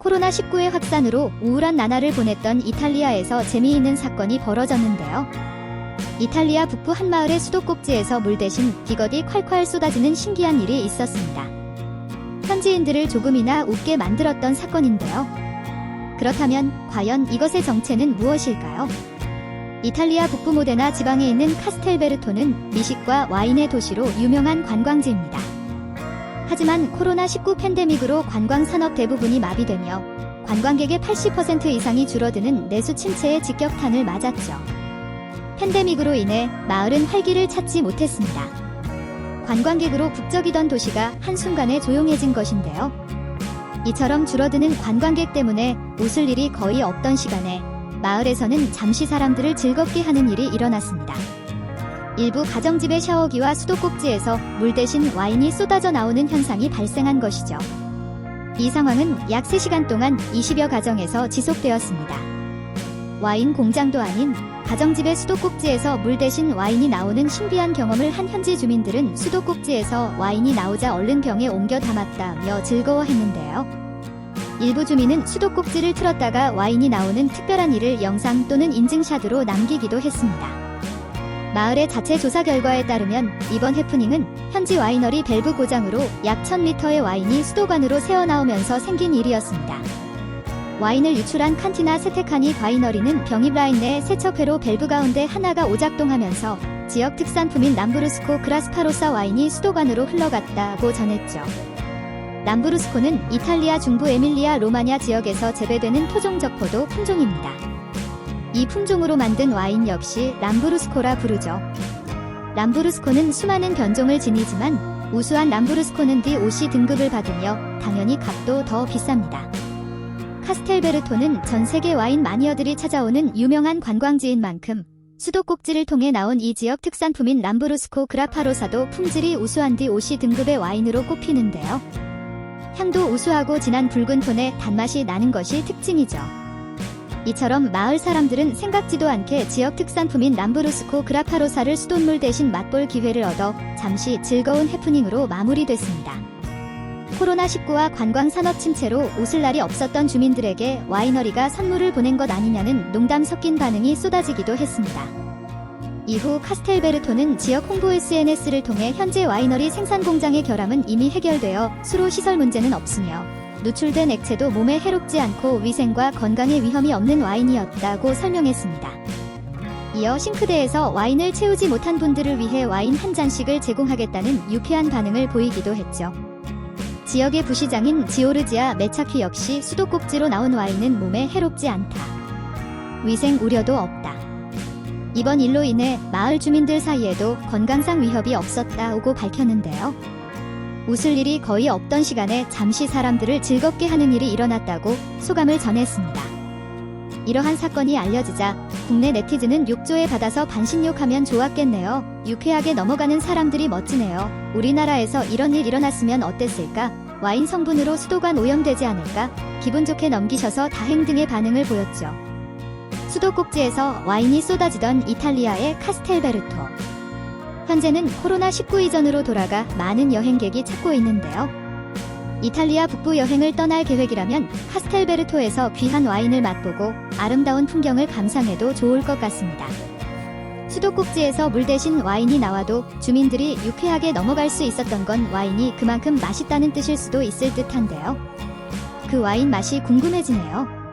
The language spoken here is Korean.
코로나19의 확산으로 우울한 나날을 보냈던 이탈리아에서 재미있는 사건이 벌어졌는데요. 이탈리아 북부 한 마을의 수도꼭지에서 물 대신 비거리 콸콸 쏟아지는 신기한 일이 있었습니다. 현지인들을 조금이나 웃게 만들었던 사건인데요. 그렇다면 과연 이것의 정체는 무엇일까요? 이탈리아 북부 모데나 지방에 있는 카스텔베르토는 미식과 와인의 도시로 유명한 관광지입니다. 하지만 코로나19 팬데믹으로 관광 산업 대부분이 마비되며 관광객의 80% 이상이 줄어드는 내수 침체의 직격탄을 맞았죠. 팬데믹으로 인해 마을은 활기를 찾지 못했습니다. 관광객으로 북적이던 도시가 한순간에 조용해진 것인데요. 이처럼 줄어드는 관광객 때문에 웃을 일이 거의 없던 시간에 마을에서는 잠시 사람들을 즐겁게 하는 일이 일어났습니다. 일부 가정집의 샤워기와 수도꼭지에서 물 대신 와인이 쏟아져 나오는 현상이 발생한 것이죠. 이 상황은 약 3시간 동안 20여 가정에서 지속되었습니다. 와인 공장도 아닌 가정집의 수도꼭지에서 물 대신 와인이 나오는 신비한 경험을 한 현지 주민들은 수도꼭지에서 와인이 나오자 얼른 병에 옮겨 담았다며 즐거워했는데요. 일부 주민은 수도꼭지를 틀었다가 와인이 나오는 특별한 일을 영상 또는 인증샷으로 남기기도 했습니다. 마을의 자체 조사 결과에 따르면 이번 해프닝은 현지 와이너리 밸브 고장으로 약 1000리터의 와인이 수도관으로 새어나오면서 생긴 일이었습니다. 와인을 유출한 칸티나 세테카니 와이너리는 병입 라인 내 세척회로 밸브 가운데 하나가 오작동하면서 지역 특산품인 람브루스코 그라스파로사 와인이 수도관으로 흘러갔다고 전했죠. 람브루스코는 이탈리아 중부 에밀리아 로마냐 지역에서 재배되는 토종적 포도 품종입니다. 이 품종으로 만든 와인 역시 람브루스코라 부르죠. 람브루스코는 수많은 변종을 지니지만 우수한 람브루스코는 D5C 등급을 받으며 당연히 값도 더 비쌉니다. 카스텔베르토는 전 세계 와인 마니어들이 찾아오는 유명한 관광지인 만큼 수도꼭지를 통해 나온 이 지역 특산품인 람브루스코 그라파로사도 품질이 우수한 D5C 등급의 와인으로 꼽히는데요. 향도 우수하고 진한 붉은 톤의 단맛이 나는 것이 특징이죠. 이처럼 마을 사람들은 생각지도 않게 지역 특산품인 람브루스코 그라파로사를 수돗물 대신 맛볼 기회를 얻어 잠시 즐거운 해프닝으로 마무리됐습니다. 코로나19와 관광 산업 침체로 웃을 날이 없었던 주민들에게 와이너리가 선물을 보낸 것 아니냐는 농담 섞인 반응이 쏟아지기도 했습니다. 이후 카스텔베르토는 지역 홍보 SNS를 통해 현재 와이너리 생산 공장의 결함은 이미 해결되어 수로 시설 문제는 없으며 누출된 액체도 몸에 해롭지 않고 위생과 건강에 위험이 없는 와인이었다고 설명했습니다. 이어 싱크대에서 와인을 채우지 못한 분들을 위해 와인 한 잔씩을 제공하겠다는 유쾌한 반응을 보이기도 했죠. 지역의 부시장인 지오르지아 메차퀴 역시 수도꼭지로 나온 와인은 몸에 해롭지 않다. 위생 우려도 없다. 이번 일로 인해 마을 주민들 사이에도 건강상 위협이 없었다고 밝혔는데요. 웃을 일이 거의 없던 시간에 잠시 사람들을 즐겁게 하는 일이 일어났다고 소감을 전했습니다. 이러한 사건이 알려지자 국내 네티즌은 욕조에 받아서 반신욕하면 좋았겠네요. 유쾌하게 넘어가는 사람들이 멋지네요. 우리나라에서 이런 일 일어났으면 어땠을까? 와인 성분으로 수도관 오염되지 않을까? 기분 좋게 넘기셔서 다행 등의 반응을 보였죠. 수도꼭지에서 와인이 쏟아지던 이탈리아의 카스텔베르토. 현재는 코로나19 이전으로 돌아가 많은 여행객이 찾고 있는데요. 이탈리아 북부 여행을 떠날 계획이라면 카스텔베르토에서 귀한 와인을 맛보고 아름다운 풍경을 감상해도 좋을 것 같습니다. 수도꼭지에서 물 대신 와인이 나와도 주민들이 유쾌하게 넘어갈 수 있었던 건 와인이 그만큼 맛있다는 뜻일 수도 있을 듯한데요. 그 와인 맛이 궁금해지네요.